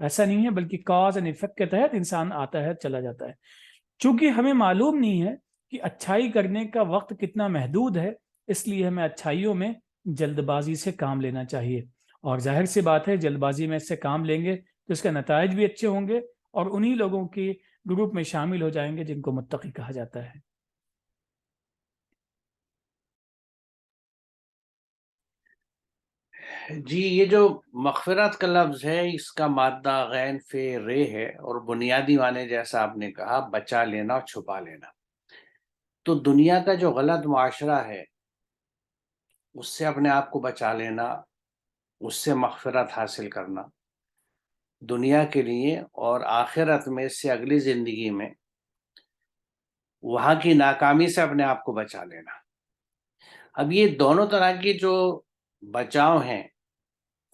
ایسا نہیں ہے، بلکہ کاز اینڈ افیکٹ کے تحت انسان آتا ہے چلا جاتا ہے. چونکہ ہمیں معلوم نہیں ہے کہ اچھائی کرنے کا وقت کتنا محدود ہے، اس لیے ہمیں اچھائیوں میں جلد بازی سے کام لینا چاہیے. اور ظاہر سی بات ہے جلد بازی میں اس سے کام لیں گے تو اس کے نتائج بھی اچھے ہوں گے، اور انہی لوگوں کے گروپ میں شامل ہو جائیں گے جن کو متقی کہا جاتا ہے. جی، یہ جو مغفرت کا لفظ ہے اس کا مادہ غین فے رے ہے، اور بنیادی معنی جیسا آپ نے کہا بچا لینا اور چھپا لینا. تو دنیا کا جو غلط معاشرہ ہے اس سے اپنے آپ کو بچا لینا، اس سے مغفرت حاصل کرنا دنیا کے لیے، اور آخرت میں اس سے اگلی زندگی میں وہاں کی ناکامی سے اپنے آپ کو بچا لینا. اب یہ دونوں طرح کی جو بچاؤ ہیں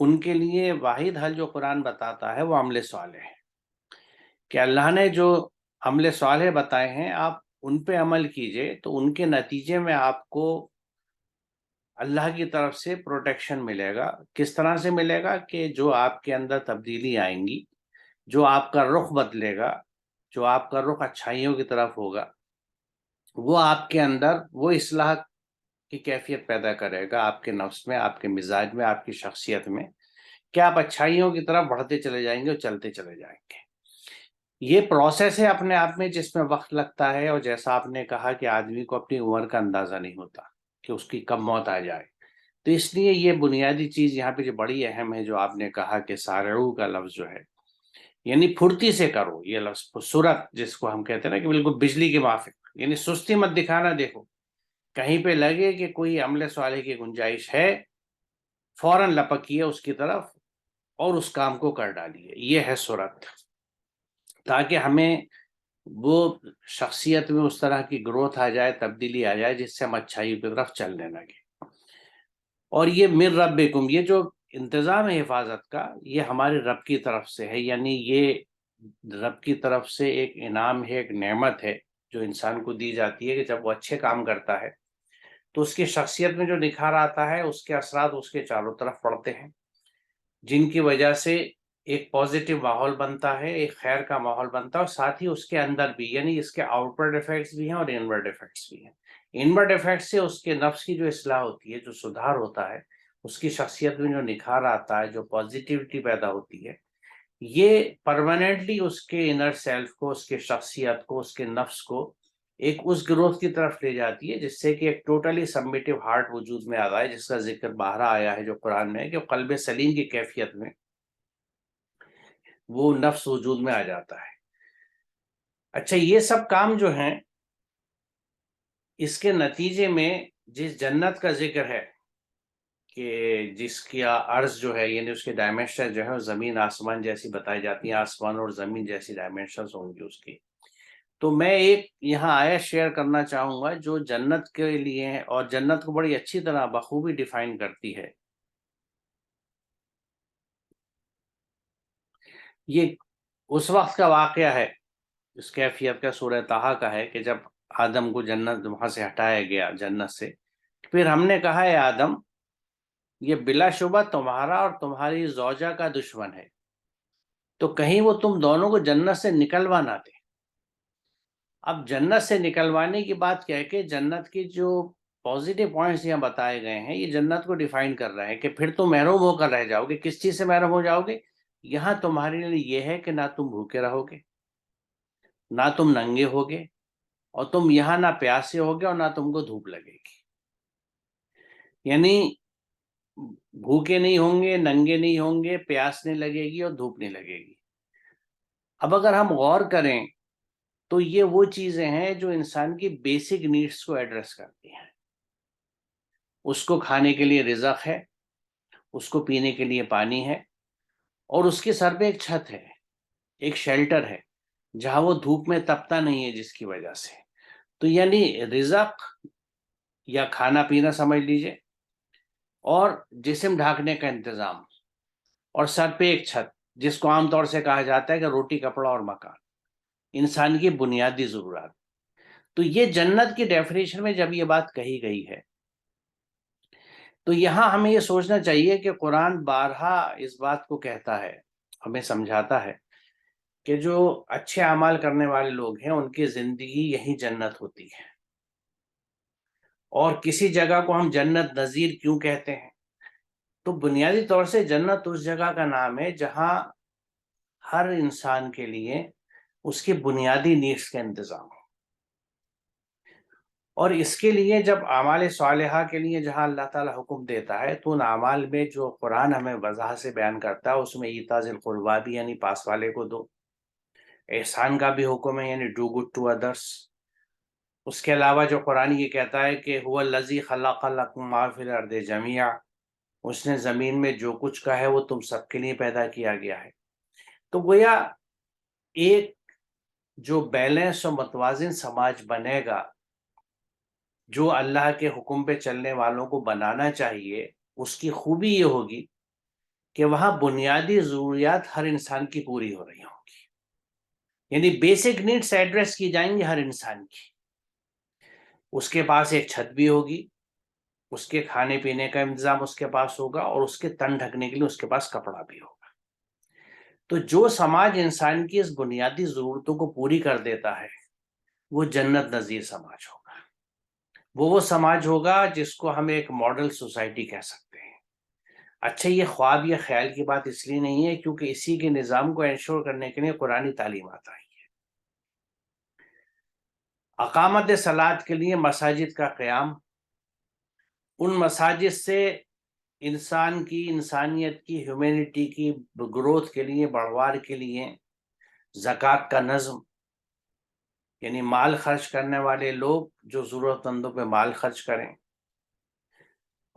ان کے لیے واحد حل جو قرآن بتاتا ہے وہ عمل صالح ہے، کہ اللہ نے جو عمل صالح بتائے ہیں آپ ان پہ عمل کیجئے تو ان کے نتیجے میں آپ کو اللہ کی طرف سے پروٹیکشن ملے گا. کس طرح سے ملے گا؟ کہ جو آپ کے اندر تبدیلی آئیں گی، جو آپ کا رخ بدلے گا، جو آپ کا رخ اچھائیوں کی طرف ہوگا، وہ آپ کے اندر وہ اصلاح کی کیفیت پیدا کرے گا آپ کے نفس میں، آپ کے مزاج میں، آپ کی شخصیت میں، کہ آپ اچھائیوں کی طرف بڑھتے چلے جائیں گے اور چلتے چلے جائیں گے. یہ پروسیس ہے اپنے آپ میں جس میں وقت لگتا ہے، اور جیسا آپ نے کہا کہ آدمی کو اپنی عمر کا اندازہ نہیں ہوتا کہ اس کی کب موت آ جائے. تو اس لیے یہ بنیادی چیز یہاں پہ جو بڑی اہم ہے جو آپ نے کہا کہ سارعو کا لفظ جو ہے یعنی پھرتی سے کرو. یہ لفظ سرعت جس کو ہم کہتے ہیں نا کہ بالکل بجلی کے موافق، یعنی سستی مت دکھانا. دیکھو کہیں پہ لگے کہ کوئی عمل صالح کی گنجائش ہے فوراً لپکیے اس کی طرف اور اس کام کو کر ڈالیے. یہ ہے سرعت، تاکہ ہمیں وہ شخصیت میں اس طرح کی گروتھ آ جائے، تبدیلی آ جائے جس سے ہم اچھائی کی طرف چلنے لگے. اور یہ من ربکم، یہ جو انتظام ہے حفاظت کا یہ ہمارے رب کی طرف سے ہے، یعنی یہ رب کی طرف سے ایک انعام ہے، ایک نعمت ہے جو انسان کو دی جاتی ہے کہ جب وہ اچھے کام کرتا ہے تو اس کی شخصیت میں جو نکھار آتا ہے اس کے اثرات اس کے چاروں طرف پڑتے ہیں، جن کی وجہ سے ایک پازیٹیو ماحول بنتا ہے، ایک خیر کا ماحول بنتا ہے، اور ساتھ ہی اس کے اندر بھی یعنی اس کے آؤٹ ورڈ افیکٹس بھی ہیں اور انورڈ افیکٹس بھی ہیں. انورڈ افیکٹس سے اس کے نفس کی جو اصلاح ہوتی ہے، جو سدھار ہوتا ہے، اس کی شخصیت میں جو نکھار آتا ہے، جو پازیٹیوٹی پیدا ہوتی ہے، یہ پرماننٹلی اس کے انر سیلف کو، اس کے شخصیت کو، اس کے نفس کو ایک اس گروتھ کی طرف لے جاتی ہے جس سے کہ ایک ٹوٹلی سبمیٹو ہارٹ وجود میں آ رہا ہے، جس کا ذکر باہر آیا ہے جو قرآن میں ہے کہ قلب سلیم کی کیفیت میں وہ نفس وجود میں آ جاتا ہے. اچھا، یہ سب کام جو ہیں اس کے نتیجے میں جس جنت کا ذکر ہے کہ جس کی عرض جو ہے یعنی اس کے ڈائمینشن جو ہے زمین آسمان جیسی بتائی جاتی ہیں، آسمان اور زمین جیسی ڈائمینشنز ہوں گی اس کی. تو میں ایک یہاں آیت شیئر کرنا چاہوں گا جو جنت کے لیے ہے اور جنت کو بڑی اچھی طرح بخوبی ڈیفائن کرتی ہے. یہ اس وقت کا واقعہ ہے، اس کیفیت کا سورہ طٰہٰ کا ہے کہ جب آدم کو جنت وہاں سے ہٹایا گیا جنت سے، پھر ہم نے کہا ہے آدم یہ بلا شبہ تمہارا اور تمہاری زوجہ کا دشمن ہے، تو کہیں وہ تم دونوں کو جنت سے نکلوا نہ دے. اب جنت سے نکلوانے کی بات کیا ہے کہ جنت کی جو پازیٹیو پوائنٹس یہاں بتائے گئے ہیں یہ جنت کو ڈیفائن کر رہے ہیں کہ پھر تم محروم ہو کر رہ جاؤ گے. کس چیز سے محروم ہو جاؤ گے؟ یہاں تمہارے لیے یہ ہے کہ نہ تم بھوکے رہو گے، نہ تم ننگے ہوگے، اور تم یہاں نہ پیاسے ہوگے اور نہ تم کو دھوپ لگے گی. یعنی بھوکے نہیں ہوں گے، ننگے نہیں ہوں گے، پیاس نہیں لگے گی اور دھوپ نہیں لگے گی. اب اگر ہم غور کریں تو یہ وہ چیزیں ہیں جو انسان کی بیسک نیڈس کو ایڈریس کرتی ہیں. اس کو کھانے کے لیے رزق ہے، اس کو پینے کے لیے پانی ہے، اور اس کے سر پہ ایک چھت ہے، ایک شیلٹر ہے جہاں وہ دھوپ میں تپتا نہیں ہے جس کی وجہ سے. تو یعنی رزق یا کھانا پینا سمجھ لیجئے، اور جسم ڈھانکنے کا انتظام، اور سر پہ ایک چھت جس کو عام طور سے کہا جاتا ہے کہ روٹی کپڑا اور مکان، انسان کی بنیادی ضرورت. تو یہ جنت کی ڈیفینیشن میں جب یہ بات کہی گئی ہے تو یہاں ہمیں یہ سوچنا چاہیے کہ قرآن بارہا اس بات کو کہتا ہے ہمیں سمجھاتا ہے کہ جو اچھے اعمال کرنے والے لوگ ہیں ان کی زندگی یہی جنت ہوتی ہے. اور کسی جگہ کو ہم جنت نظیر کیوں کہتے ہیں؟ تو بنیادی طور سے جنت اس جگہ کا نام ہے جہاں ہر انسان کے لیے اس کی بنیادی نیڈس کا انتظام ہو. اور اس کے لیے جب اعمال صالحہ کے لیے جہاں اللہ تعالیٰ حکم دیتا ہے تو ان اعمال میں جو قرآن ہمیں وضاحت سے بیان کرتا ہے اس میں ایتاء ذی القربیٰ بھی یعنی پاس والے کو دو، احسان کا بھی حکم ہے یعنی ڈو گڈ ٹو ادرس. اس کے علاوہ جو قرآن یہ کہتا ہے کہ هو الذی خلق لکم ما فی الارض جمیعا، اس نے زمین میں جو کچھ کا ہے وہ تم سب کے لیے پیدا کیا گیا ہے. تو گویا ایک جو بیلنس اور متوازن سماج بنے گا، جو اللہ کے حکم پہ چلنے والوں کو بنانا چاہیے، اس کی خوبی یہ ہوگی کہ وہاں بنیادی ضروریات ہر انسان کی پوری ہو رہی ہوں گی، یعنی بیسک نیڈس ایڈریس کی جائیں گی ہر انسان کی. اس کے پاس ایک چھت بھی ہوگی، اس کے کھانے پینے کا انتظام اس کے پاس ہوگا، اور اس کے تن ڈھکنے کے لیے اس کے پاس کپڑا بھی ہوگا. تو جو سماج انسان کی اس بنیادی ضرورتوں کو پوری کر دیتا ہے وہ جنت نظیر سماج ہوگا. وہ سماج ہوگا جس کو ہم ایک ماڈل سوسائٹی کہہ سکتے ہیں. اچھا، یہ خواب یا خیال کی بات اس لیے نہیں ہے کیونکہ اسی کے نظام کو انشور کرنے کے لیے قرآنی تعلیمات آئی ہے. اقامت صلاۃ کے لیے مساجد کا قیام، ان مساجد سے انسان کی، انسانیت کی، ہیومینٹی کی گروتھ کے لیے، بڑھوار کے لیے زکوٰۃ کا نظم، یعنی مال خرچ کرنے والے لوگ جو ضرورت مندوں پہ مال خرچ کریں،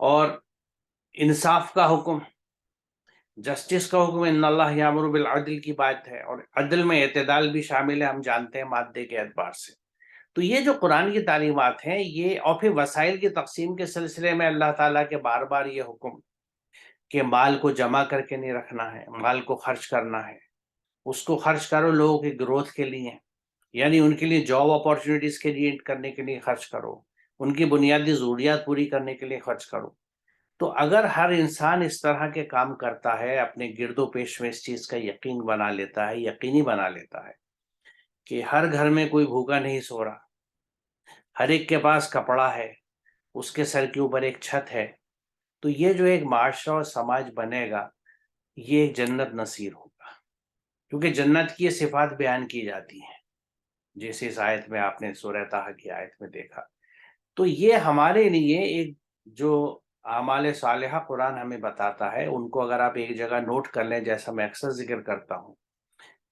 اور انصاف کا حکم، جسٹس کا حکم، ان اللہ یامر بالعدل کی بات ہے، اور عدل میں اعتدال بھی شامل ہے، ہم جانتے ہیں مادے کے اعتبار سے. تو یہ جو قرآن کی تعلیمات ہیں یہ، اور پھر وسائل کی تقسیم کے سلسلے میں اللہ تعالیٰ کے بار بار یہ حکم کہ مال کو جمع کر کے نہیں رکھنا ہے، مال کو خرچ کرنا ہے، اس کو خرچ کرو لوگوں کی گروتھ کے لیے، یعنی ان کے لیے جاب اپارچونیٹیز کریٹ کرنے کے لیے خرچ کرو، ان کی بنیادی ضروریات پوری کرنے کے لیے خرچ کرو. تو اگر ہر انسان اس طرح کے کام کرتا ہے، اپنے گرد و پیش میں اس چیز کا یقین بنا لیتا ہے، یقینی بنا لیتا ہے کہ ہر گھر میں کوئی بھوکا نہیں سو رہا، ہر ایک کے پاس کپڑا ہے، اس کے سر کے اوپر ایک چھت ہے، تو یہ جو ایک معاشرہ اور سماج بنے گا یہ ایک جنت نصیر ہوگا. کیونکہ جنت کی یہ صفات بیان کی جاتی ہیں جیسے اس آیت میں آپ نے سورہ طٰہٰ کی آیت میں دیکھا. تو یہ ہمارے لیے ایک جو اعمال صالحہ قرآن ہمیں بتاتا ہے، ان کو اگر آپ ایک جگہ نوٹ کر لیں، جیسا میں اکثر ذکر کرتا ہوں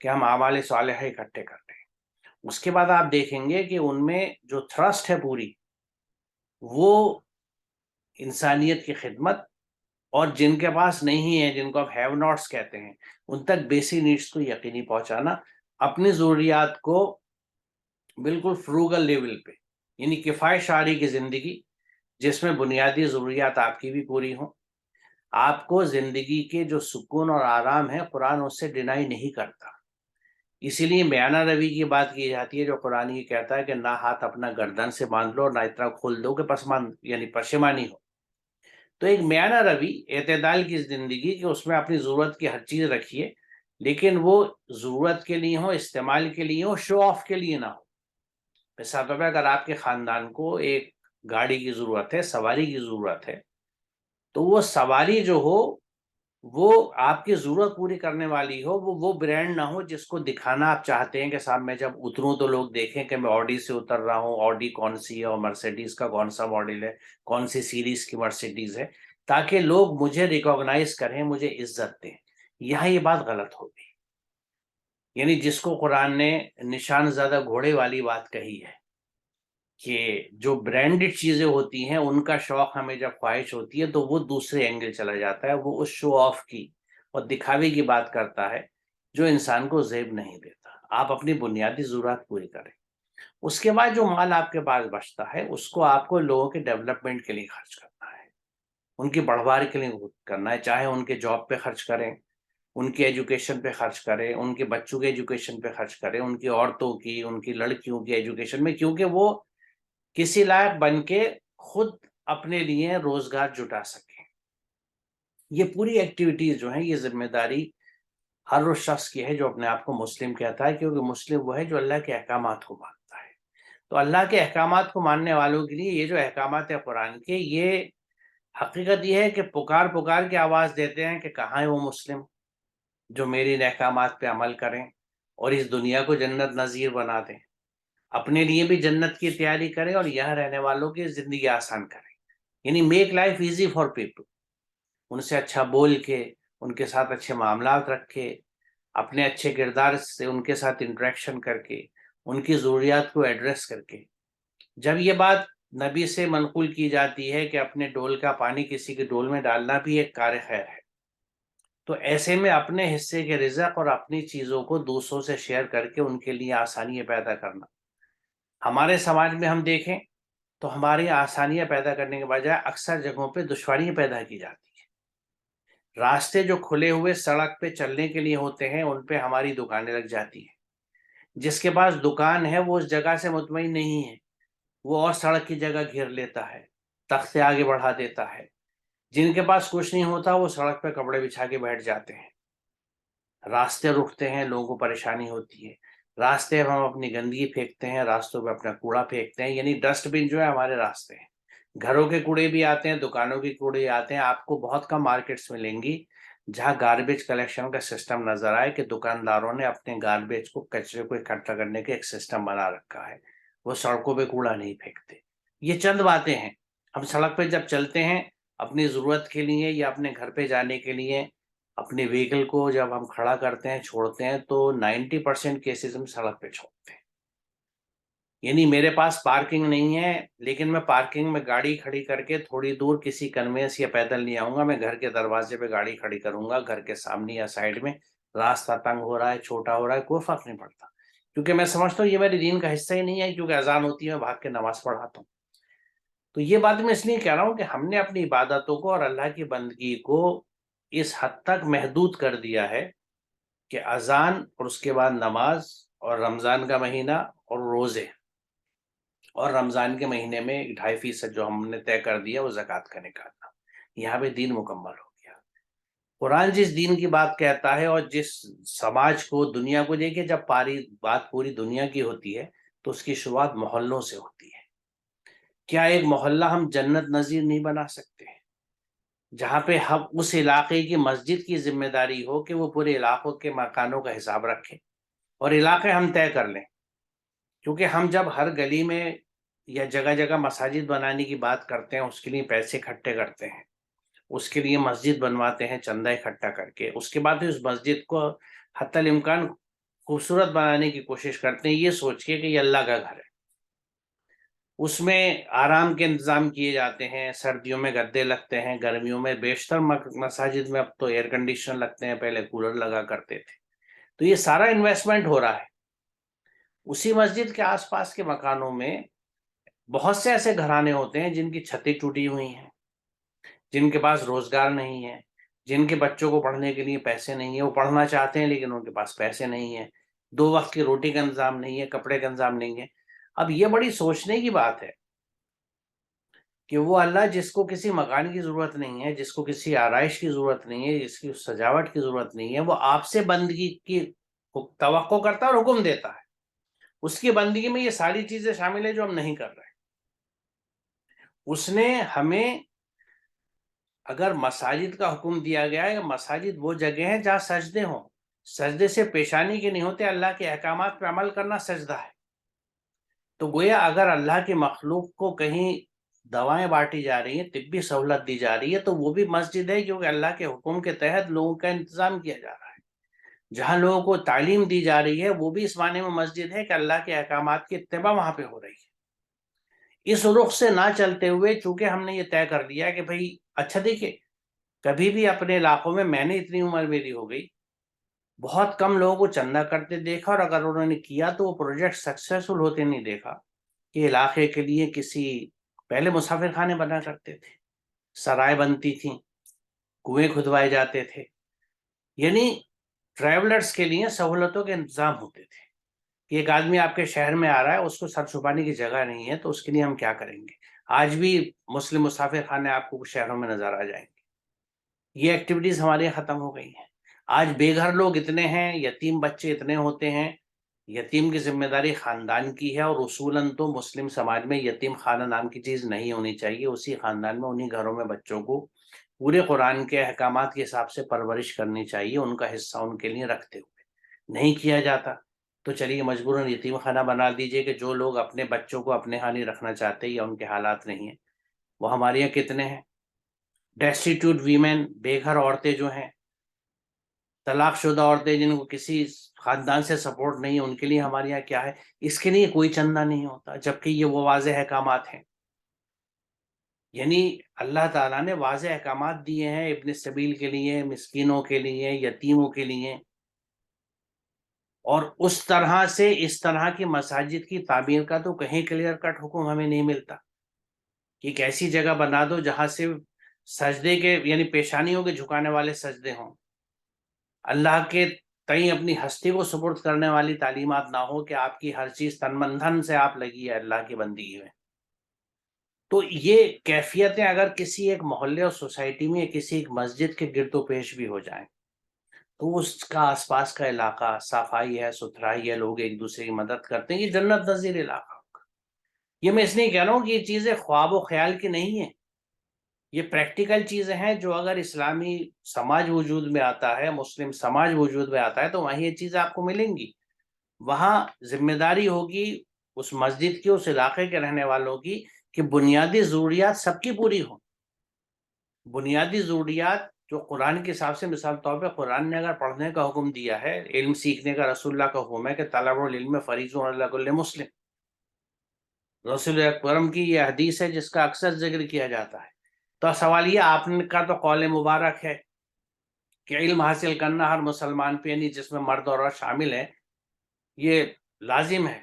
کہ ہم اعمال صالحہ اکٹھے کرتے ہیں، اس کے بعد آپ دیکھیں گے کہ ان میں جو تھرسٹ ہے پوری، وہ انسانیت کی خدمت، اور جن کے پاس نہیں ہے، جن کو آپ ہیو ناٹس کہتے ہیں، ان تک بیسک نیڈس کو یقینی پہنچانا، اپنی ضروریات کو بالکل فروگل لیول پہ، یعنی کفایت شعاری کی زندگی جس میں بنیادی ضروریات آپ کی بھی پوری ہوں. آپ کو زندگی کے جو سکون اور آرام ہے قرآن اس سے ڈینائی نہیں کرتا. اسی لیے میانہ روی کی بات کی جاتی ہے جو قرآن یہ کہتا ہے کہ نہ ہاتھ اپنا گردن سے باندھ لو، نہ اتنا کھول دو کہ یعنی پشیمانی ہو. تو ایک میانہ روی، اعتدال کی زندگی کہ اس میں اپنی ضرورت کی ہر چیز رکھیے، لیکن وہ ضرورت کے لیے ہو، استعمال کے لیے ہو، شو آف کے لیے نہ ہو. مثال طور پر اگر آپ کے خاندان کو ایک گاڑی کی ضرورت ہے، سواری کی ضرورت ہے، تو وہ سواری جو ہو وہ آپ کی ضرورت پوری کرنے والی ہو، وہ برانڈ نہ ہو جس کو دکھانا آپ چاہتے ہیں کہ صاحب میں جب اتروں تو لوگ دیکھیں کہ میں آڈی سے اتر رہا ہوں، آڈی کون سی ہے اور مرسیڈیز کا کون سا ماڈل ہے، کون سی سیریز کی مرسیڈیز ہے، تاکہ لوگ مجھے ریکوگنائز کریں، مجھے عزت دیں. یہاں یہ بات غلط ہوگی. یعنی جس کو قرآن نے نشان زدہ گھوڑے والی بات کہی ہے کہ جو برانڈڈ چیزیں ہوتی ہیں ان کا شوق ہمیں جب خواہش ہوتی ہے تو وہ دوسرے اینگل چلا جاتا ہے، وہ اس شو آف کی اور دکھاوے کی بات کرتا ہے جو انسان کو زیب نہیں دیتا. آپ اپنی بنیادی ضرورت پوری کریں، اس کے بعد جو مال آپ کے پاس بچتا ہے اس کو آپ کو لوگوں کے ڈیولپمنٹ کے لیے خرچ کرنا ہے، ان کی بڑھوار کے لیے کرنا ہے، چاہے ان کے جاب پہ خرچ کریں، ان کی ایجوکیشن پہ خرچ کریں، ان کے بچوں کے ایجوکیشن پہ خرچ کریں، ان کی عورتوں کی، ان کی لڑکیوں کی ایجوکیشن میں، کیونکہ وہ کسی لائق بن کے خود اپنے لیے روزگار جٹا سکیں. یہ پوری ایکٹیویٹیز جو ہیں یہ ذمہ داری ہر اس شخص کی ہے جو اپنے آپ کو مسلم کہتا ہے، کیونکہ مسلم وہ ہے جو اللہ کے احکامات کو مانتا ہے۔ تو اللہ کے احکامات کو ماننے والوں کے لیے یہ جو احکامات ہیں قرآن کے، یہ حقیقت یہ ہے کہ پکار پکار کے آواز دیتے ہیں کہ کہاں ہے وہ مسلم جو میری ان احکامات پہ عمل کریں اور اس دنیا کو جنت نظیر بنا دیں، اپنے لیے بھی جنت کی تیاری کریں اور یہاں رہنے والوں کی زندگی آسان کریں، یعنی make life easy for people. ان سے اچھا بول کے، ان کے ساتھ اچھے معاملات رکھ کے، اپنے اچھے کردار سے ان کے ساتھ انٹریکشن کر کے، ان کی ضروریات کو ایڈریس کر کے۔ جب یہ بات نبی سے منقول کی جاتی ہے کہ اپنے ڈول کا پانی کسی کے ڈول میں ڈالنا بھی ایک کار خیر ہے، تو ایسے میں اپنے حصے کے رزق اور اپنی چیزوں کو دوسروں سے شیئر کر کے ان کے لیے آسانیاں پیدا کرنا۔ ہمارے سماج میں ہم دیکھیں تو ہماری آسانیاں پیدا کرنے کے بجائے اکثر جگہوں پہ دشواریاں پیدا کی جاتی ہیں۔ راستے جو کھلے ہوئے سڑک پہ چلنے کے لیے ہوتے ہیں ان پہ ہماری دکانیں لگ جاتی ہیں۔ جس کے پاس دکان ہے وہ اس جگہ سے مطمئن نہیں ہے، وہ اور سڑک کی جگہ گھیر لیتا ہے، تختے آگے بڑھا دیتا ہے۔ جن کے پاس کچھ نہیں ہوتا وہ سڑک پہ کپڑے بچھا کے بیٹھ جاتے ہیں۔ راستے رکتے ہیں، لوگوں کو پریشانی ہوتی ہے۔ راستے ہم اپنی گندگی پھینکتے ہیں، راستوں پہ اپنا کوڑا پھینکتے ہیں، یعنی ڈسٹ بن جو ہے ہمارے راستے ہیں۔ گھروں کے کوڑے بھی آتے ہیں، دکانوں کے کوڑے آتے ہیں۔ آپ کو بہت کم مارکیٹس ملیں گی جہاں گاربیج کلیکشن کا سسٹم نظر آئے کہ دکانداروں نے اپنے گاربیج کو، کچرے کو اکٹھا کرنے کے ایک سسٹم بنا رکھا ہے، وہ سڑکوں پہ کوڑا نہیں پھینکتے۔ یہ چند باتیں ہیں۔ ہم سڑک پہ جب چلتے ہیں اپنی ضرورت کے لیے یا اپنے گھر پہ جانے کے لیے، اپنے وہیکل کو جب ہم کھڑا کرتے ہیں، چھوڑتے ہیں، تو 90% کیسز ہم سڑک پہ چھوڑتے ہیں۔ یعنی میرے پاس پارکنگ نہیں ہے، لیکن میں پارکنگ میں گاڑی کھڑی کر کے تھوڑی دور کسی کنوینس یا پیدل نہیں آؤں گا، میں گھر کے دروازے پہ گاڑی کھڑی کروں گا، گھر کے سامنے یا سائڈ میں۔ راستہ تنگ ہو رہا ہے، چھوٹا ہو رہا ہے، کوئی فرق نہیں پڑتا، کیونکہ میں سمجھتا ہوں یہ میرے دین کا حصہ ہی نہیں ہے، کیونکہ اذان ہوتی ہے میں بھاگ کے نماز پڑھاتا ہوں۔ تو یہ بات میں اس لیے کہہ رہا ہوں کہ ہم نے اپنی عبادتوں کو اور اللہ کی بندگی کو اس حد تک محدود کر دیا ہے کہ اذان اور اس کے بعد نماز اور رمضان کا مہینہ اور روزے، اور رمضان کے مہینے میں 2.5% جو ہم نے طے کر دیا وہ زکوٰۃ کا نکالنا، یہاں پہ دین مکمل ہو گیا۔ قرآن جس دین کی بات کہتا ہے اور جس سماج کو، دنیا کو، دیکھیں جب بات پوری دنیا کی ہوتی ہے تو اس کی شروعات محلوں سے ہوتی ہے۔ کیا ایک محلہ ہم جنت نظیر نہیں بنا سکتے جہاں پہ ہم اس علاقے کی مسجد کی ذمہ داری ہو کہ وہ پورے علاقوں کے مکانوں کا حساب رکھیں اور علاقے ہم طے کر لیں؟ کیونکہ ہم جب ہر گلی میں یا جگہ جگہ مساجد بنانے کی بات کرتے ہیں، اس کے لیے پیسے اکٹھے کرتے ہیں، اس کے لیے مسجد بنواتے ہیں چندہ اکٹھا کر کے، اس کے بعد اس مسجد کو حتی الامکان خوبصورت بنانے کی کوشش کرتے ہیں، یہ سوچ کے کہ یہ اللہ کا گھر ہے۔ اس میں آرام کے انتظام کیے جاتے ہیں، سردیوں میں گدے لگتے ہیں، گرمیوں میں بیشتر مساجد میں اب تو ایئر کنڈیشن لگتے ہیں، پہلے کولر لگا کرتے تھے۔ تو یہ سارا انویسٹمنٹ ہو رہا ہے۔ اسی مسجد کے آس پاس کے مکانوں میں بہت سے ایسے گھرانے ہوتے ہیں جن کی چھتیں ٹوٹی ہوئی ہیں، جن کے پاس روزگار نہیں ہے، جن کے بچوں کو پڑھنے کے لیے پیسے نہیں ہیں، وہ پڑھنا چاہتے ہیں لیکن ان کے پاس پیسے نہیں ہیں، 2 وقت کی روٹی کا انتظام نہیں ہے، کپڑے کا انتظام نہیں ہے۔ اب یہ بڑی سوچنے کی بات ہے کہ وہ اللہ جس کو کسی مکان کی ضرورت نہیں ہے، جس کو کسی آرائش کی ضرورت نہیں ہے، جس کی سجاوٹ کی ضرورت نہیں ہے، وہ آپ سے بندگی کی توقع کرتا ہے اور حکم دیتا ہے۔ اس کی بندگی میں یہ ساری چیزیں شامل ہیں جو ہم نہیں کر رہے۔ اس نے ہمیں، اگر مساجد کا حکم دیا گیا ہے، مساجد وہ جگہ ہیں جہاں سجدے ہوں، سجدے سے پیشانی کے نہیں ہوتے، اللہ کے احکامات پہ عمل کرنا سجدہ ہے۔ تو گویا اگر اللہ کی مخلوق کو کہیں دوائیں بانٹی جا رہی ہیں، طبی سہولت دی جا رہی ہے، تو وہ بھی مسجد ہے، کیونکہ اللہ کے حکم کے تحت لوگوں کا انتظام کیا جا رہا ہے۔ جہاں لوگوں کو تعلیم دی جا رہی ہے وہ بھی اس معنی میں مسجد ہے کہ اللہ کے احکامات کی اتباع وہاں پہ ہو رہی ہے۔ اس رخ سے نہ چلتے ہوئے، چونکہ ہم نے یہ طے کر دیا کہ بھائی اچھا دیکھیں، کبھی بھی اپنے علاقوں میں، میں نے اتنی عمر میری ہو گئی، بہت کم لوگوں کو چندہ کرتے دیکھا، اور اگر انہوں نے کیا تو وہ پروجیکٹ سکسیسفل ہوتے نہیں دیکھا۔ کہ علاقے کے لیے کسی، پہلے مسافر خانے بنا کرتے تھے، سرائے بنتی تھیں، کنویں کھدوائے جاتے تھے، یعنی ٹریولرز کے لیے سہولتوں کے انتظام ہوتے تھے کہ ایک آدمی آپ کے شہر میں آ رہا ہے، اس کو سر چھپانے کی جگہ نہیں ہے، تو اس کے لیے ہم کیا کریں گے۔ آج بھی مسلم مسافر خانے آپ کو شہروں میں نظر آ جائیں گے۔ یہ ایکٹیویٹیز ہمارے یہاں ختم ہو گئی ہیں۔ آج بے گھر لوگ اتنے ہیں، یتیم بچے اتنے ہوتے ہیں، یتیم کی ذمہ داری خاندان کی ہے، اور اصولاً تو مسلم سماج میں یتیم خانہ نام کی چیز نہیں ہونی چاہیے. اسی خاندان میں انہی گھروں میں بچوں کو پورے قرآن کے احکامات کے حساب سے پرورش کرنی چاہیے، ان کا حصہ ان کے لیے رکھتے ہوئے. نہیں کیا جاتا تو چلیے مجبوراً یتیم خانہ بنا دیجیے کہ جو لوگ اپنے بچوں کو اپنے ہاں نہیں رکھنا چاہتے یا ان کے حالات نہیں ہیں، وہ ہمارے یہاں کتنے ہیں. ڈیسٹیٹیوٹ ویمن، بے گھر عورتیں جو ہیں، طلاق شدہ عورتیں جن کو کسی خاندان سے سپورٹ نہیں ہے، ان کے لیے ہمارے یہاں کیا ہے؟ اس کے لیے کوئی چندہ نہیں ہوتا، جبکہ یہ وہ واضح احکامات ہیں. یعنی اللہ تعالیٰ نے واضح احکامات دیے ہیں ابن سبیل کے لیے، مسکینوں کے لیے، یتیموں کے لیے، اور اس طرح سے اس طرح کی مساجد کی تعمیر کا تو کہیں کلیئر کٹ حکم ہمیں نہیں ملتا کہ ایک ایسی جگہ بنا دو جہاں سے سجدے کے یعنی پیشانیوں کے جھکانے والے سجدے ہوں، اللہ کے تئیں اپنی ہستی کو سپرد کرنے والی تعلیمات نہ ہو کہ آپ کی ہر چیز تن من دھن سے آپ لگی ہے اللہ کی بندگی میں. تو یہ کیفیتیں اگر کسی ایک محلے اور سوسائٹی میں یا کسی ایک مسجد کے گرد و پیش بھی ہو جائیں تو اس کا آس پاس کا علاقہ صفائی ہے، ستھرائی ہے، لوگ ایک دوسرے کی مدد کرتے ہیں، یہ جنت نظیر علاقہ ہوگا. یہ میں اس لیے کہہ رہا ہوں کہ یہ چیزیں خواب و خیال کی نہیں ہیں، یہ پریکٹیکل چیزیں ہیں جو اگر اسلامی سماج وجود میں آتا ہے، مسلم سماج وجود میں آتا ہے تو وہیں یہ چیزیں آپ کو ملیں گی. وہاں ذمہ داری ہوگی اس مسجد کی، اس علاقے کے رہنے والوں کی کہ بنیادی ضروریات سب کی پوری ہوں. بنیادی ضروریات جو قرآن کے حساب سے، مثال طور پہ قرآن نے اگر پڑھنے کا حکم دیا ہے، علم سیکھنے کا رسول اللہ کا حکم ہے کہ طلب العلم فریض علی کل مسلم، رسول اکرم کی یہ حدیث ہے جس کا اکثر ذکر کیا جاتا ہے. تو سوال یہ آپ کا تو قول مبارک ہے کہ علم حاصل کرنا ہر مسلمان پہ، یعنی جس میں مرد اور عورت شامل ہے، یہ لازم ہے،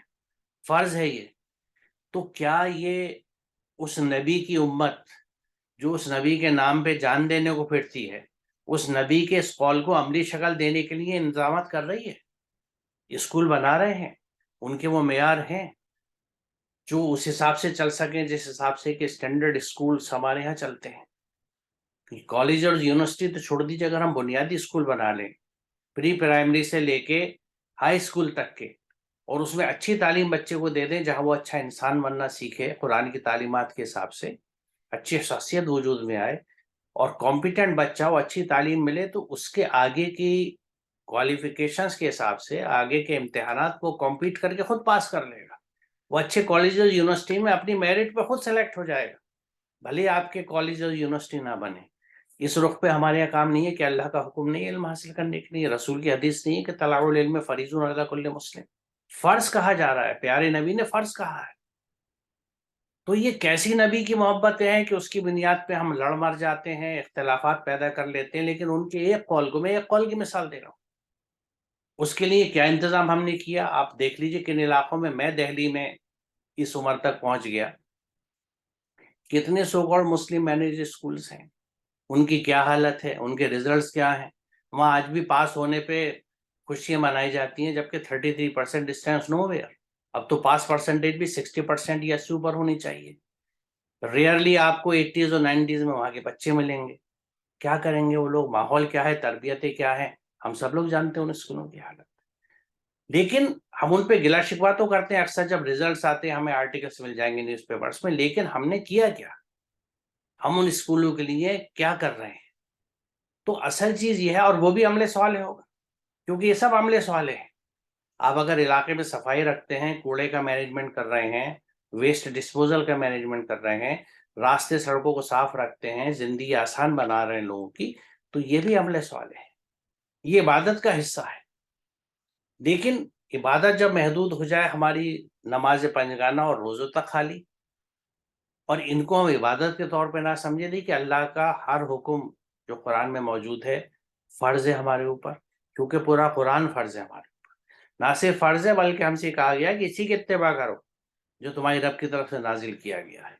فرض ہے یہ. تو کیا یہ اس نبی کی امت جو اس نبی کے نام پہ جان دینے کو پھرتی ہے، اس نبی کے اس قول کو عملی شکل دینے کے لیے انتظامات کر رہی ہے؟ اسکول بنا رہے ہیں، ان کے وہ معیار ہیں جو اس حساب سے چل سکیں جس حساب سے کہ اسٹینڈرڈ اسکولز ہمارے یہاں چلتے ہیں. کالج اور یونیورسٹی تو چھوڑ دیجیے، اگر ہم بنیادی اسکول بنا لیں پری پرائمری سے لے کے ہائی اسکول تک کے، اور اس میں اچھی تعلیم بچے کو دے دیں جہاں وہ اچھا انسان بننا سیکھے قرآن کی تعلیمات کے حساب سے، اچھی شخصیت وجود میں آئے اور کمپیٹنٹ بچہ ہو، اچھی تعلیم ملے، تو اس کے آگے کی کوالیفیکیشنز کے حساب سے آگے کے امتحانات کو کمپیٹ کر کے خود پاس کر لے گا. وہ اچھے کالج اور یونیورسٹی میں اپنی میرٹ پہ خود سلیکٹ ہو جائے گا، بھلے آپ کے کالج اور یونیورسٹی نہ بنے. اس رخ پہ ہمارے یہاں کام نہیں ہے کہ اللہ کا حکم نہیں ہے علم حاصل کرنے کے لیے، رسول کی حدیث نہیں ہے کہ طلب العلم فریض علی کل مسلم، فرض کہا جا رہا ہے، پیارے نبی نے فرض کہا ہے. تو یہ کیسی نبی کی محبتیں ہیں کہ اس کی بنیاد پہ ہم لڑ مر جاتے ہیں، اختلافات پیدا کر لیتے ہیں، لیکن ان کے ایک قول کو، میں ایک قول کی مثال دے رہا ہوں، اس کے لیے کیا انتظام ہم نے کیا. آپ دیکھ لیجئے کن علاقوں میں دہلی میں اس عمر تک پہنچ گیا، کتنے سو کالڈ مسلم مینیجڈ اسکولز ہیں، ان کی کیا حالت ہے، ان کے ریزلٹس کیا ہیں. وہاں آج بھی پاس ہونے پہ خوشیاں منائی جاتی ہیں، جبکہ 33% ڈسٹینس نو ویئر. اب تو پاس پرسنٹیج بھی 60% یا اس سے اوپر ہونی چاہیے. ریئرلی آپ کو 80s اور 90s میں وہاں کے بچے ملیں گے. کیا کریں گے وہ لوگ؟ ماحول کیا ہے، تربیتیں کیا ہیں، ہم سب لوگ جانتے ہیں ان اسکولوں کی حالت. لیکن ہم ان پہ گلا شکوا تو کرتے ہیں اکثر، جب ریزلٹس آتے ہیں ہمیں آرٹیکلس مل جائیں گے نیوز پیپرس میں، لیکن ہم نے کیا کیا؟ ہم ان اسکولوں کے لیے کیا کر رہے ہیں؟ تو اصل چیز یہ ہے، اور وہ بھی عملے سوال ہوگا کیونکہ یہ سب عملے سوال ہیں. آپ اگر علاقے میں صفائی رکھتے ہیں، کوڑے کا مینجمنٹ کر رہے ہیں، ویسٹ ڈسپوزل کا مینجمنٹ کر رہے ہیں، راستے سڑکوں کو صاف رکھتے ہیں، زندگی آسان بنا رہے ہیں لوگوں کی، تو یہ بھی عملے سوال ہے، یہ عبادت کا حصہ ہے. لیکن عبادت جب محدود ہو جائے، ہماری نماز پنجگانہ اور روزوں تک خالی، اور ان کو ہم عبادت کے طور پہ نہ سمجھے دی کہ اللہ کا ہر حکم جو قرآن میں موجود ہے فرض ہے ہمارے اوپر، کیونکہ پورا قرآن فرض ہے ہمارے اوپر. نہ صرف فرض ہے بلکہ ہم سے کہا گیا کہ اسی کی اتباع کرو جو تمہاری رب کی طرف سے نازل کیا گیا ہے.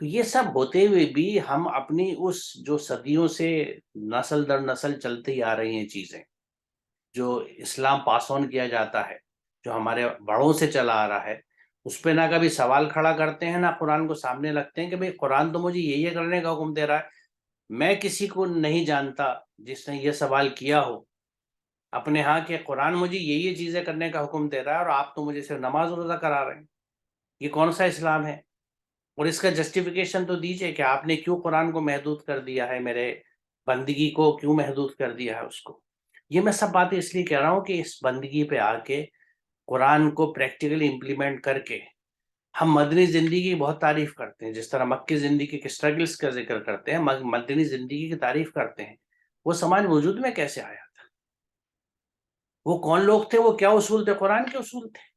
تو یہ سب ہوتے ہوئے بھی ہم اپنی اس جو صدیوں سے نسل در نسل چلتی آ رہی ہیں چیزیں، جو اسلام پاس آن کیا جاتا ہے، جو ہمارے بڑوں سے چلا آ رہا ہے، اس پہ نہ کبھی سوال کھڑا کرتے ہیں، نہ قرآن کو سامنے رکھتے ہیں کہ بھئی قرآن تو مجھے یہ کرنے کا حکم دے رہا ہے. میں کسی کو نہیں جانتا جس نے یہ سوال کیا ہو اپنے ہاں کہ قرآن مجھے یہ چیزیں کرنے کا حکم دے رہا ہے اور آپ تو مجھے صرف نماز روزہ کرا رہے ہیں، یہ کون سا اسلام ہے؟ اور اس کا جسٹیفیکیشن تو دیجئے کہ آپ نے کیوں قرآن کو محدود کر دیا ہے، میرے بندگی کو کیوں محدود کر دیا ہے اس کو۔ یہ میں سب باتیں اس لیے کہہ رہا ہوں کہ اس بندگی پہ آ کے قرآن کو پریکٹیکلی امپلیمنٹ کر کے ہم مدنی زندگی کی بہت تعریف کرتے ہیں، جس طرح مکی زندگی کے سٹرگلز کا ذکر کرتے ہیں، مدنی زندگی کی تعریف کرتے ہیں۔ وہ سماج وجود میں کیسے آیا تھا؟ وہ کون لوگ تھے؟ وہ کیا اصول تھے؟ قرآن کے اصول تھے۔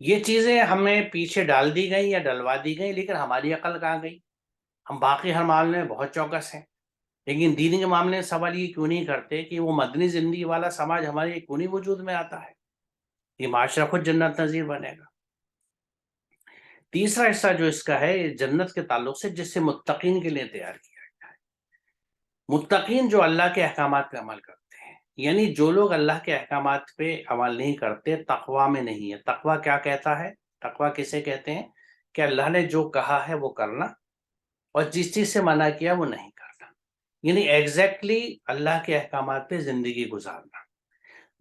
یہ چیزیں ہمیں پیچھے ڈال دی گئیں یا ڈلوا دی گئیں، لیکن ہماری عقل کہاں گئی؟ ہم باقی ہر معاملے میں بہت چوکس ہیں، لیکن دین کے معاملے میں سوال یہ کیوں نہیں کرتے کہ وہ مدنی زندگی والا سماج ہمارے کیوں نہیں وجود میں آتا ہے؟ یہ معاشرہ خود جنت نظیر بنے گا۔ تیسرا حصہ جو اس کا ہے یہ جنت کے تعلق سے، جس سے متقین کے لیے تیار کیا گیا ہے۔ متقین جو اللہ کے احکامات پہ عمل کرتے ہیں، یعنی جو لوگ اللہ کے احکامات پہ عمل نہیں کرتے تقویٰ میں نہیں ہے۔ تقویٰ کیا کہتا ہے؟ تقویٰ کسے کہتے ہیں؟ کہ اللہ نے جو کہا ہے وہ کرنا اور جس چیز سے منع کیا وہ نہیں کرنا، یعنی ایگزیکٹلی اللہ کے احکامات پہ زندگی گزارنا۔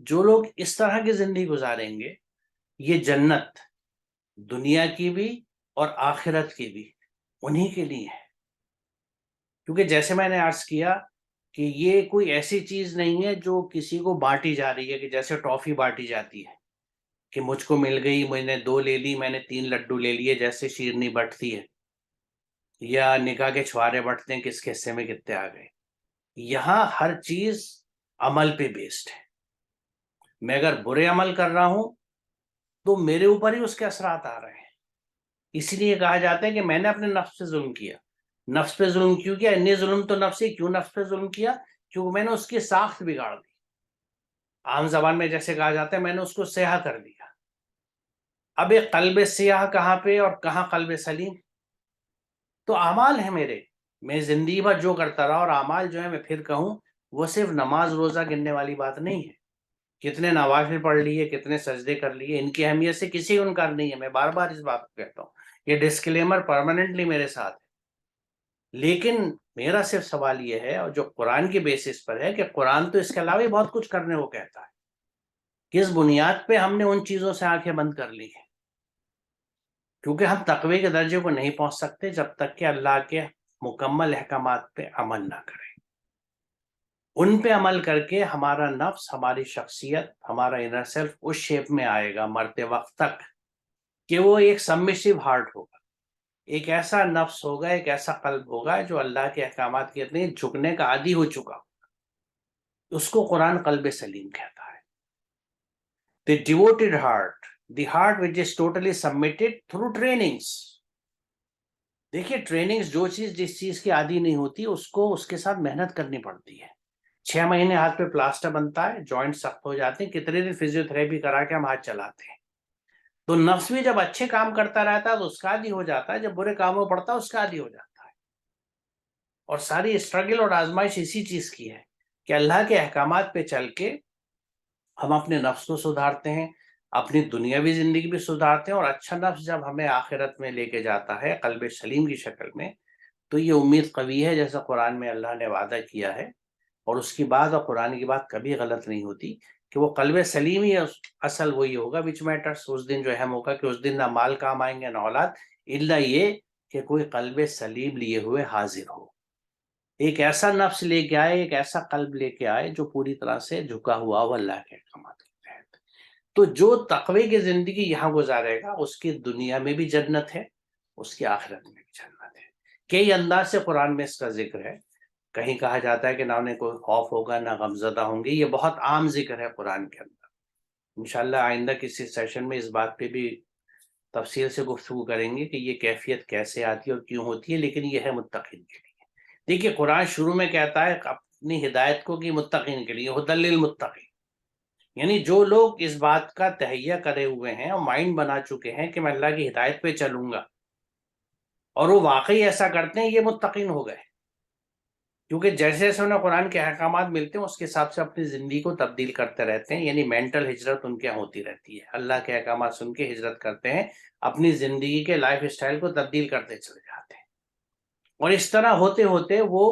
جو لوگ اس طرح کی زندگی گزاریں گے، یہ جنت دنیا کی بھی اور آخرت کی بھی انہی کے لیے ہے۔ کیونکہ جیسے میں نے عرض کیا کہ یہ کوئی ایسی چیز نہیں ہے جو کسی کو بانٹی جا رہی ہے، کہ جیسے ٹافی بانٹی جاتی ہے کہ مجھ کو مل گئی، میں نے 2 لے لی، میں نے 3 لڈو لے لیے، جیسے شیرنی بٹتی ہے یا نکاح کے چھوارے بٹتے ہیں کس کے حصے میں کتنے آ گئے۔ یہاں ہر چیز عمل پہ بیسڈ ہے۔ میں اگر برے عمل کر رہا ہوں تو میرے اوپر ہی اس کے اثرات آ رہے ہیں۔ اس لیے کہا جاتا ہے کہ میں نے اپنے نفس پہ ظلم کیا۔ نفس پہ ظلم کیوں کیا؟ انی ظلم تو نفسی، کیوں نفس پہ ظلم کیا؟ کیونکہ میں نے اس کی ساخت بگاڑ دی۔ عام زبان میں جیسے کہا جاتا ہے میں نے اس کو سیاہ کر دیا۔ اب ایک قلب سیاہ کہاں پہ اور کہاں قلب سلیم؟ تو اعمال ہیں میرے، میں زندگی بھر جو کرتا رہا، اور اعمال جو ہے میں پھر کہوں وہ صرف نماز روزہ گننے والی بات نہیں ہے۔ کتنے نوافل پڑھ لیے، کتنے سجدے کر لیے، ان کی اہمیت سے کسی کو انکار نہیں ہے، میں بار بار اس بات کو کہتا ہوں، یہ ڈسکلیمر پرماننٹلی میرے ساتھ ہے۔ لیکن میرا صرف سوال یہ ہے، اور جو قرآن کے بیسس پر ہے، کہ قرآن تو اس کے علاوہ بہت کچھ کرنے کو کہتا ہے، کس بنیاد پہ ہم نے ان چیزوں سے آنکھیں بند کر لی ہیں؟ کیونکہ ہم تقوی کے درجے کو نہیں پہنچ سکتے جب تک کہ اللہ کے مکمل احکامات پہ عمل نہ کریں۔ ان پہ عمل کر کے ہمارا نفس، ہماری شخصیت، ہمارا انر سیلف اس شیپ میں آئے گا مرتے وقت تک کہ وہ ایک سبمسیو ہارٹ ہوگا، ایک ایسا نفس ہوگا، ایک ایسا قلب ہوگا جو اللہ کے احکامات کے اتنے جھکنے کا عادی ہو چکا۔ اس کو قرآن قلب سلیم کہتا ہے۔ The devoted heart, the heart which is totally submitted through trainings۔ دیکھیے ٹریننگز، جو چیز جس چیز کی عادی نہیں ہوتی اس کو اس کے ساتھ محنت کرنی پڑتی ہے۔ 6 مہینے ہاتھ پہ پلاسٹر بنتا ہے، جوائنٹ سخت ہو جاتے ہیں، کتنے دن فزیو تھراپی کرا کے ہم ہاتھ چلاتے ہیں۔ تو نفس بھی جب اچھے کام کرتا رہتا ہے تو اس کا عادی ہو جاتا ہے، جب برے کاموں پڑتا ہے اس کا عادی ہو جاتا ہے۔ اور ساری اسٹرگل اور آزمائش اسی چیز کی ہے کہ اللہ کے احکامات پہ چل کے ہم اپنے نفس کو سدھارتے ہیں، اپنی دنیاوی زندگی بھی سدھارتے ہیں، اور اچھا نفس جب ہمیں آخرت میں لے کے جاتا ہے قلب سلیم کی شکل میں، تو یہ امید قوی ہے جیسا قرآن میں اللہ نے وعدہ کیا ہے، اور اس کی بات اور قرآن کی بات کبھی غلط نہیں ہوتی، کہ وہ قلب سلیم ہی اصل وہی ہوگا وچ میٹرس۔ اس دن جو اہم ہوگا کہ اس دن نہ مال کام آئیں گے نہ اولاد، الا یہ کہ کوئی قلب سلیم لیے ہوئے حاضر ہو، ایک ایسا نفس لے کے آئے، ایک ایسا قلب لے کے آئے جو پوری طرح سے جھکا ہوا ہو اللہ کے احکامات کے تحت۔ تو جو تقوی کی زندگی یہاں گزارے گا اس کی دنیا میں بھی جنت ہے، اس کی آخرت میں بھی جنت ہے۔ کئی انداز سے قرآن میں اس کا ذکر ہے۔ کہیں کہا جاتا ہے کہ نہ انہیں کوئی خوف ہوگا نہ غمزدہ ہوں گے، یہ بہت عام ذکر ہے قرآن کے اندر۔ انشاءاللہ آئندہ کسی سیشن میں اس بات پہ بھی تفصیل سے گفتگو کریں گے کہ یہ کیفیت کیسے آتی ہے اور کیوں ہوتی ہے، لیکن یہ ہے متقین کے لیے۔ دیکھیے قرآن شروع میں کہتا ہے اپنی ہدایت کو کہ متقین کے لیے، ھدی للمتقین، یعنی جو لوگ اس بات کا تہیہ کرے ہوئے ہیں اور مائنڈ بنا چکے ہیں کہ میں اللہ کی ہدایت پہ چلوں گا، اور وہ واقعی ایسا کرتے ہیں، یہ متقین ہو گئے۔ کیونکہ جیسے جیسے انہیں قرآن کے احکامات ملتے ہیں اس کے حساب سے اپنی زندگی کو تبدیل کرتے رہتے ہیں، یعنی مینٹل ہجرت ان کے یہاں ہوتی رہتی ہے، اللہ کے احکامات سن کے ہجرت کرتے ہیں، اپنی زندگی کے لائف اسٹائل کو تبدیل کرتے چلے جاتے ہیں، اور اس طرح ہوتے ہوتے وہ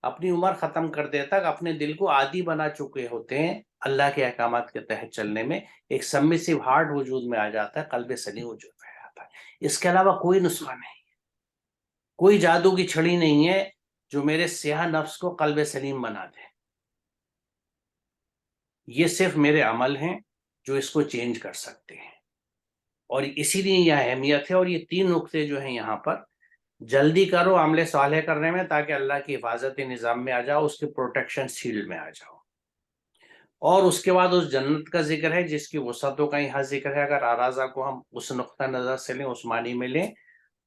اپنی عمر ختم کر دے تک اپنے دل کو عادی بنا چکے ہوتے ہیں اللہ کے احکامات کے تحت چلنے میں ایک سبمسیو ہارٹ وجود میں آ جاتا ہے، قلب سلیم وجود میں آ جاتا ہے۔ اس کے علاوہ کوئی نسخہ نہیں، کوئی جادو کی چھڑی نہیں ہے جو میرے سیاہ نفس کو قلب سلیم بنا دے۔ یہ صرف میرے عمل ہیں جو اس کو چینج کر سکتے ہیں، اور اسی لیے یہ اہمیت ہے۔ اور یہ 3 نقطے جو ہیں یہاں پر، جلدی کرو عمل صالح کرنے میں تاکہ اللہ کی حفاظت نظام میں آ جاؤ، اس کے پروٹیکشن شیلڈ میں آ جاؤ۔ اور اس کے بعد اس جنت کا ذکر ہے جس کی وسعتوں کا یہاں ذکر ہے، اگر آرازہ کو ہم اس نقطہ نظر سے لیں، اس معنی میں لیں،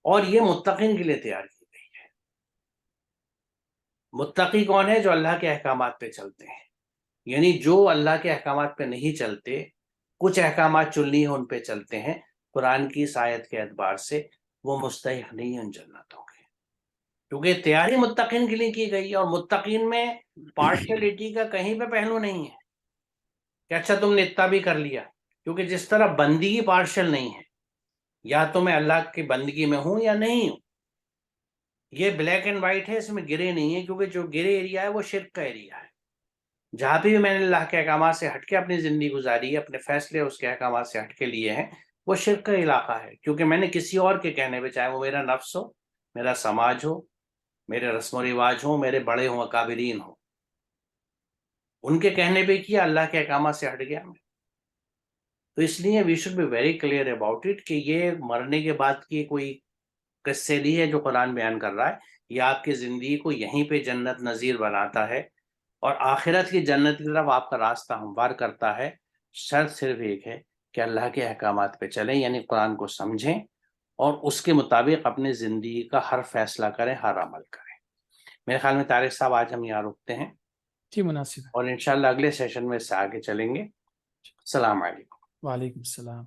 اور یہ متقین کے لیے تیار کی گئی ہے۔ متقی کون ہے؟ جو اللہ کے احکامات پہ چلتے ہیں، یعنی جو اللہ کے احکامات پہ نہیں چلتے، کچھ احکامات چننی ہیں ان پہ چلتے ہیں، قرآن کی اس آیت کے اعتبار سے وہ مستحق نہیں ہیں ان جنتوں کے، کیونکہ تیاری متقین کے لیے کی گئی ہے۔ اور متقین میں پارشلٹی کا کہیں پہ پہلو نہیں ہے کہ اچھا تم نے اتنا بھی کر لیا، کیونکہ جس طرح بندگی پارشل نہیں ہے، یا تو میں اللہ کی بندگی میں ہوں یا نہیں ہوں، یہ بلیک اینڈ وائٹ ہے، اس میں گرے نہیں ہے، کیونکہ جو گرے ایریا ہے وہ شرک کا ایریا ہے۔ جہاں بھی میں نے اللہ کے احکامات سے ہٹ کے اپنی زندگی گزاری ہے، اپنے فیصلے اس کے احکامات سے ہٹ کے لیے ہیں، وہ شرک کا علاقہ ہے، کیونکہ میں نے کسی اور کے کہنے پہ، چاہے وہ میرا نفس ہو، میرا سماج ہو، میرے رسم و رواج ہوں، میرے بڑے ہوں، اکابرین ہوں، ان کے کہنے پہ کیا، اللہ کے احکامات سے ہٹ گیا میں۔ تو اس لیے we should be very clear about it کہ یہ مرنے کے بعد کی کوئی قصے نہیں ہے جو قرآن بیان کر رہا ہے، یہ آپ کی زندگی کو یہیں پہ جنت نظیر بناتا ہے، اور آخرت کی جنت کی طرف آپ کا راستہ ہموار کرتا ہے۔ شرط صرف ایک ہے کہ اللہ کے احکامات پہ چلیں، یعنی قرآن کو سمجھیں اور اس کے مطابق اپنی زندگی کا ہر فیصلہ کریں، ہر عمل کریں۔ میرے خیال میں طارق صاحب آج ہم یہاں رکتے ہیں، جی مناسب ہے۔ اور انشاءاللہ اگلے سیشن میں اس سے آگے چلیں گے۔ السلام علیکم۔ وعلیکم السلام۔